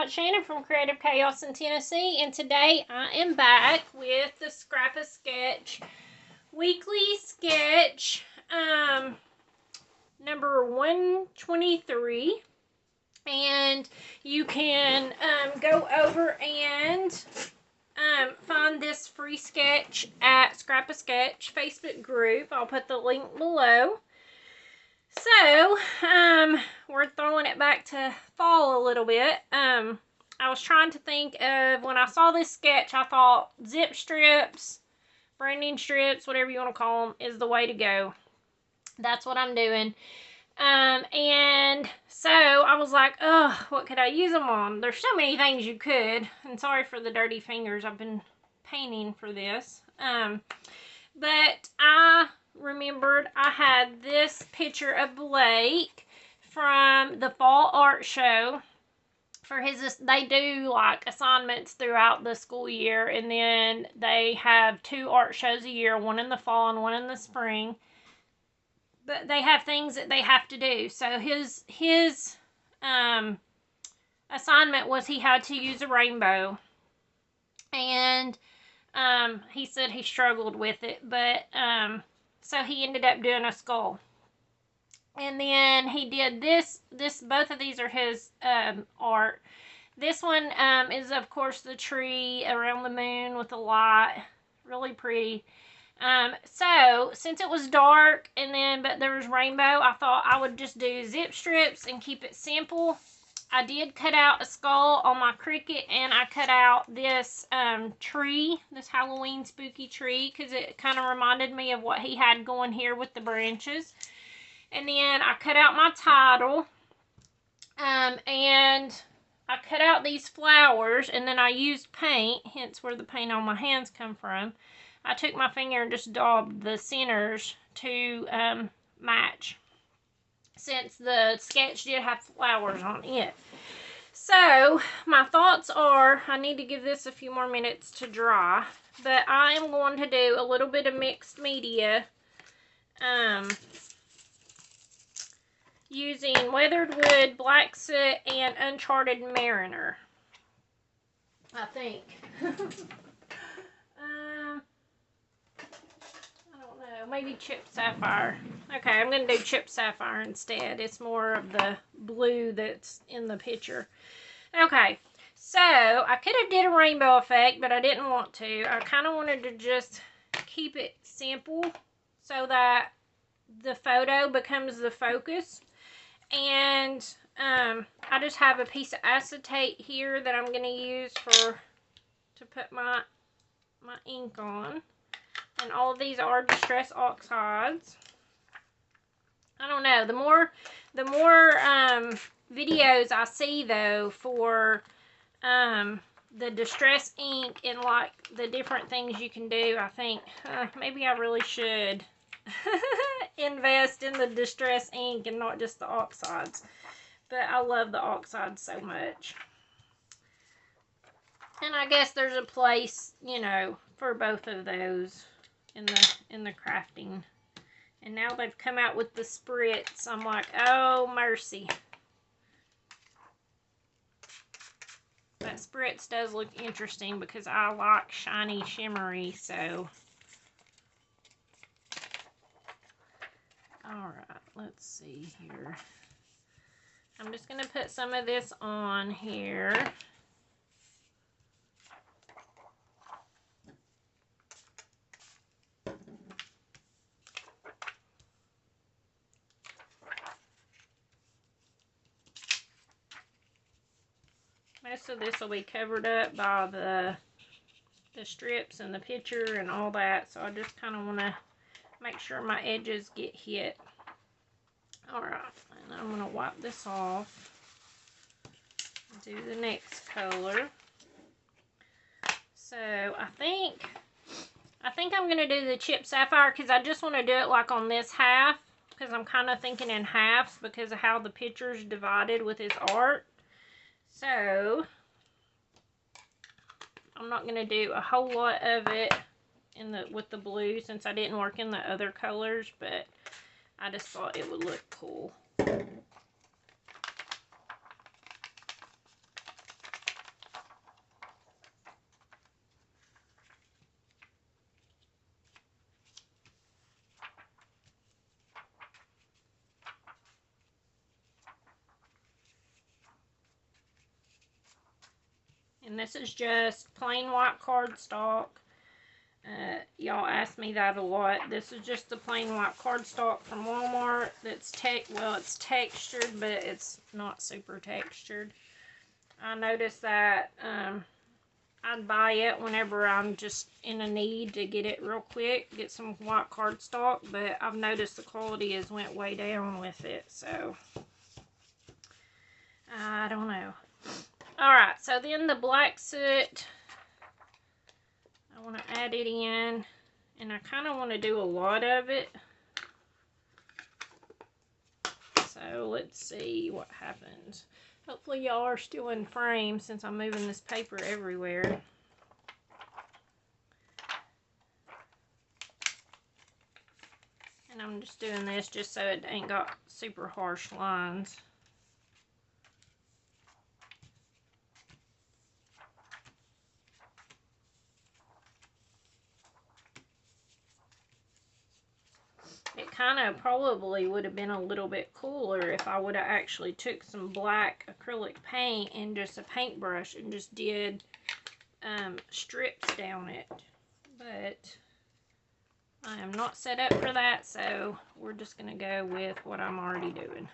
Shannon from Creative Chaos in Tennessee, and today I am back with the ScrapaSketch weekly sketch number 123, and you can go over and find this free sketch at ScrapaSketch Facebook group. I'll put the link below. So, we're throwing it back to fall a little bit. I was trying to think of, when I saw this sketch, I thought zip strips, branding strips, whatever you want to call them, is the way to go. That's what I'm doing. And so I was like, oh, what could I use them on? There's so many things you could. And sorry for the dirty fingers. I've been painting for this. But I remembered I had this picture of Blake from the fall art show. For his, they do like assignments throughout the school year, and then they have 2 art shows a year, one in the fall and one in the spring. But they have things that they have to do. So his assignment was he had to use a rainbow, and he said he struggled with it, but so he ended up doing a skull. And then he did this, both of these are his art. This one is, of course, the tree around the moon with the light. Really pretty. So, since it was dark, but there was rainbow, I thought I would just do zip strips and keep it simple. I did cut out a skull on my Cricut, and I cut out this tree, this Halloween spooky tree, because it kind of reminded me of what he had going here with the branches. And then I cut out my title, and I cut out these flowers, and then I used paint, hence where the paint on my hands come from. I took my finger and just daubed the centers to match, since the sketch did have flowers on it. So, my thoughts are, I need to give this a few more minutes to dry, but I am going to do a little bit of mixed media, using Weathered Wood, Black Soot, and Uncharted Mariner, I think. Maybe Chipped Sapphire. Okay, I'm going to do Chipped Sapphire instead. It's more of the blue that's in the picture. Okay, so I could have did a rainbow effect, but I didn't want to. I kind of wanted to just keep it simple so that the photo becomes the focus. And I just have a piece of acetate here that I'm going to use to put my ink on. And all of these are Distress Oxides. I don't know. The more videos I see, though, for the Distress ink and like the different things you can do, I think maybe I really should invest in the Distress ink and not just the oxides. But I love the oxides so much. And I guess there's a place, you know, for both of those in the crafting. And now they've come out with the spritz. I'm like, oh mercy. That spritz does look interesting because I like shiny, shimmery, so. Alright, let's see here. I'm just going to put some of this on here. Most of this will be covered up by the strips and the picture and all that, so I just kind of want to make sure my edges get hit. Alright, and I'm going to wipe this off and do the next color. So I think I'm going to do the Chipped Sapphire because I just want to do it like on this half, because I'm kind of thinking in halves because of how the picture's divided with his art. So, I'm not going to do a whole lot of it with the blue since I didn't work in the other colors, but I just thought it would look cool. And this is just plain white cardstock. Y'all ask me that a lot. This is just the plain white cardstock from Walmart. That's it's textured, but it's not super textured. I noticed that I'd buy it whenever I'm just in a need to get it real quick, get some white cardstock, but I've noticed the quality has went way down with it, so I don't know. Alright, so then the black soot, I want to add it in, and I kind of want to do a lot of it. So let's see what happens. Hopefully y'all are still in frame since I'm moving this paper everywhere. And I'm just doing this just so it ain't got super harsh lines. It kind of probably would have been a little bit cooler if I would have actually took some black acrylic paint and just a paintbrush and just did strips down it. But I am not set up for that, so we're just going to go with what I'm already doing.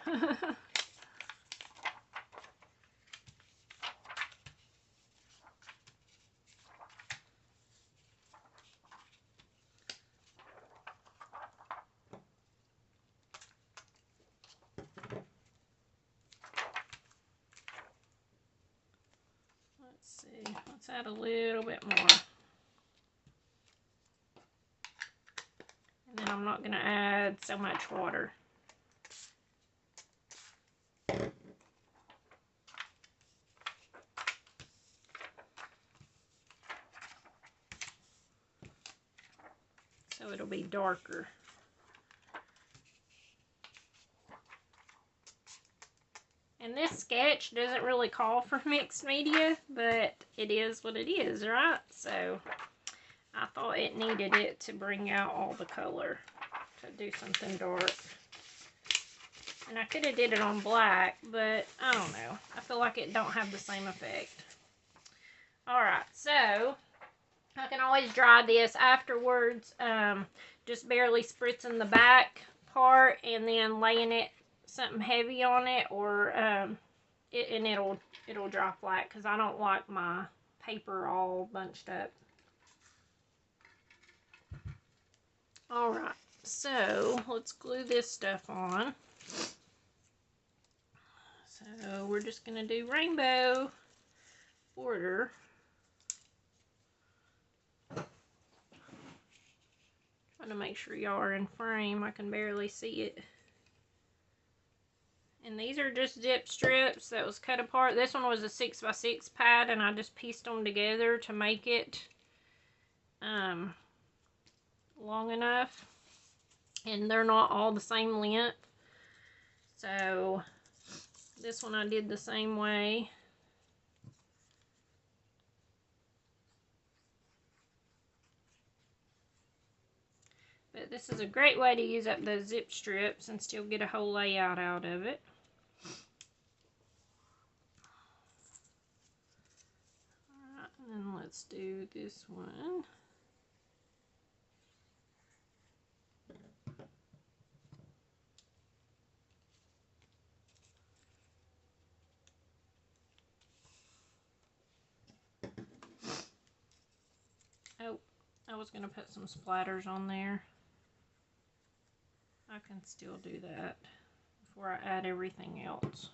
Let's see, let's add a little bit more. And then I'm not going to add so much water. So it'll be darker. And this sketch doesn't really call for mixed media, but it is what it is, right? So I thought it needed it to bring out all the color, to do something dark. And I could have did it on black, but I don't know. I feel like it don't have the same effect. Alright, so I can always dry this afterwards, just barely spritzing the back part and then laying it something heavy on it, or it'll dry flat because I don't like my paper all bunched up. Alright, so let's glue this stuff on. So we're just going to do rainbow border. Trying to make sure y'all are in frame. I can barely see it. And these are just zip strips that was cut apart. This one was a 6x6 pad, and I just pieced them together to make it long enough. And they're not all the same length. So this one I did the same way. But this is a great way to use up those zip strips and still get a whole layout out of it. Alright, and then let's do this one. Oh, I was going to put some splatters on there. I can still do that before I add everything else.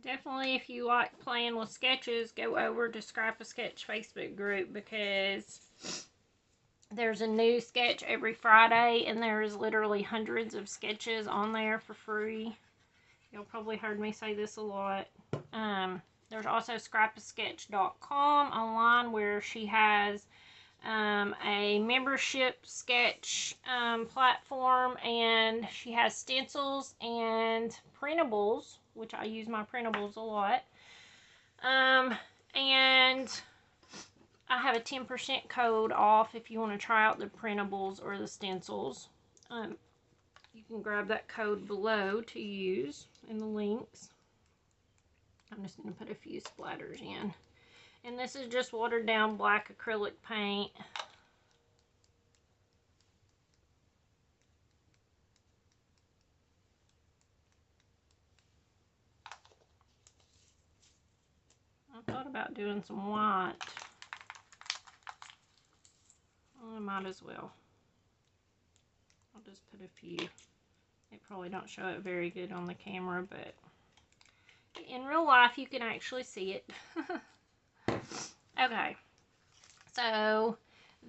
Definitely, if you like playing with sketches, go over to ScrapaSketch Facebook group, because there's a new sketch every Friday, and there's literally hundreds of sketches on there for free. You'll probably heard me say this a lot. There's also ScrapaSketch.com online, where she has a membership sketch platform, and she has stencils and printables, which I use my printables a lot. And I have a 10% code off if you want to try out the printables or the stencils. You can grab that code below to use in the links. I'm just going to put a few splatters in. And this is just watered down black acrylic paint. I thought about doing some white. Well, I might as well. I'll just put a few. It probably don't show it very good on the camera, but in real life you can actually see it. Okay, so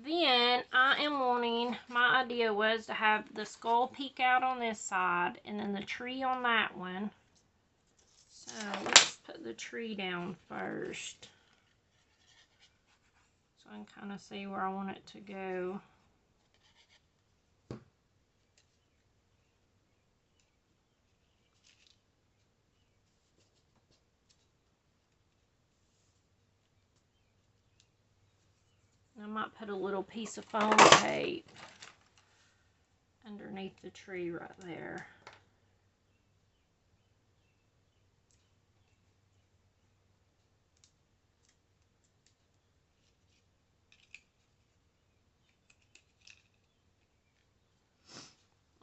then I am wanting, my idea was to have the skull peek out on this side and then the tree on that one. So let's put the tree down first, so I can kind of see where I want it to go. I might put a little piece of foam tape underneath the tree right there.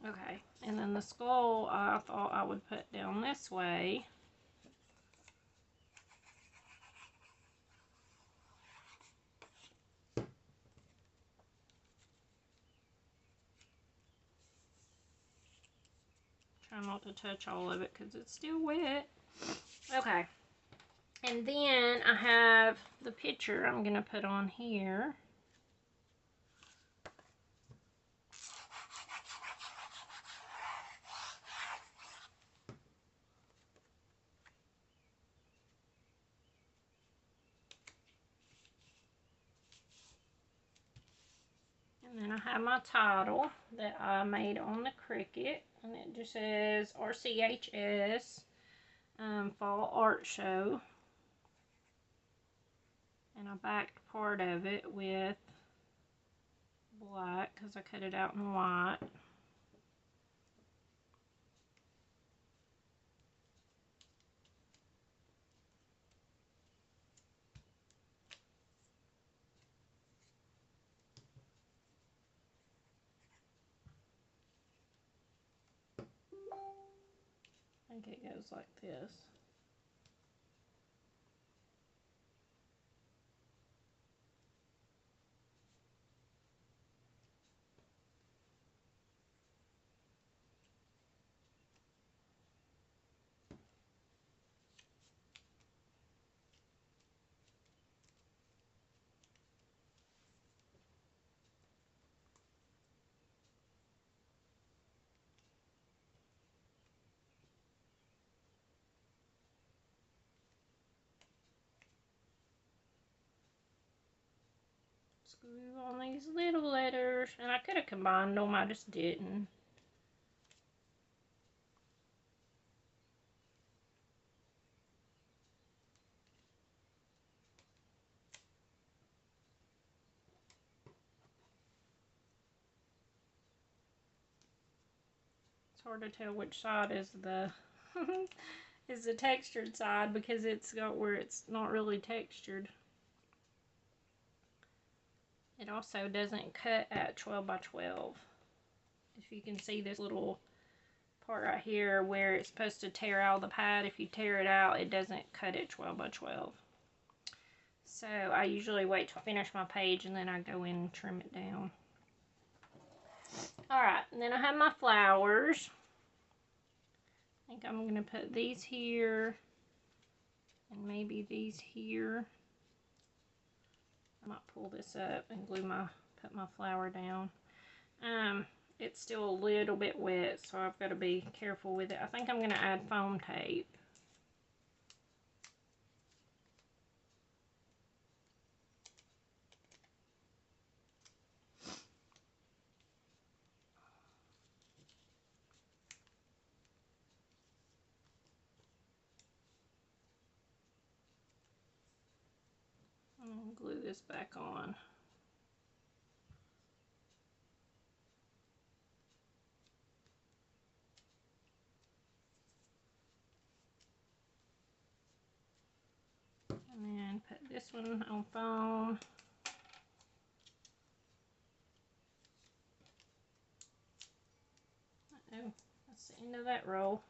Okay, and then the skull I thought I would put down this way. Try not to touch all of it because it's still wet. Okay, and then I have the picture I'm going to put on here. And then I have my title that I made on the Cricut, and it just says RCHS Fall Art Show. And I backed part of it with black because I cut it out in white. I think it goes like this. Glue on these little letters, and I could have combined them, I just didn't. It's hard to tell which side is the is the textured side because it's got where it's not really textured. It also doesn't cut at 12 by 12. If you can see this little part right here where it's supposed to tear out the pad, if you tear it out, it doesn't cut at 12 by 12. So I usually wait till I finish my page and then I go in and trim it down. Alright, and then I have my flowers. I think I'm going to put these here and maybe these here. I might pull this up and put my flower down. It's still a little bit wet, so I've got to be careful with it. I think I'm going to add foam tape. glue this back on. And then put this one on foam. Uh-oh, that's the end of that roll.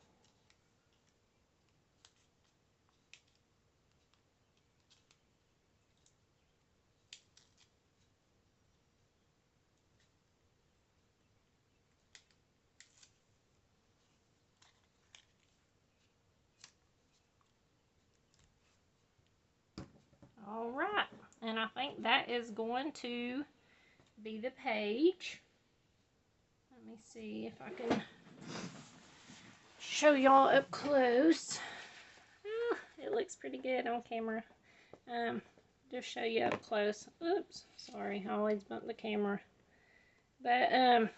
All right, and I think that is going to be the page. Let me see if I can show y'all up close. Oh, it looks pretty good on camera. Just show you up close. Oops, sorry, I always bump the camera. But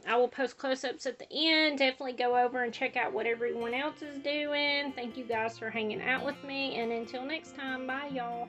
I will post close-ups at the end. Definitely go over and check out what everyone else is doing. Thank you guys for hanging out with me. And until next time, bye y'all.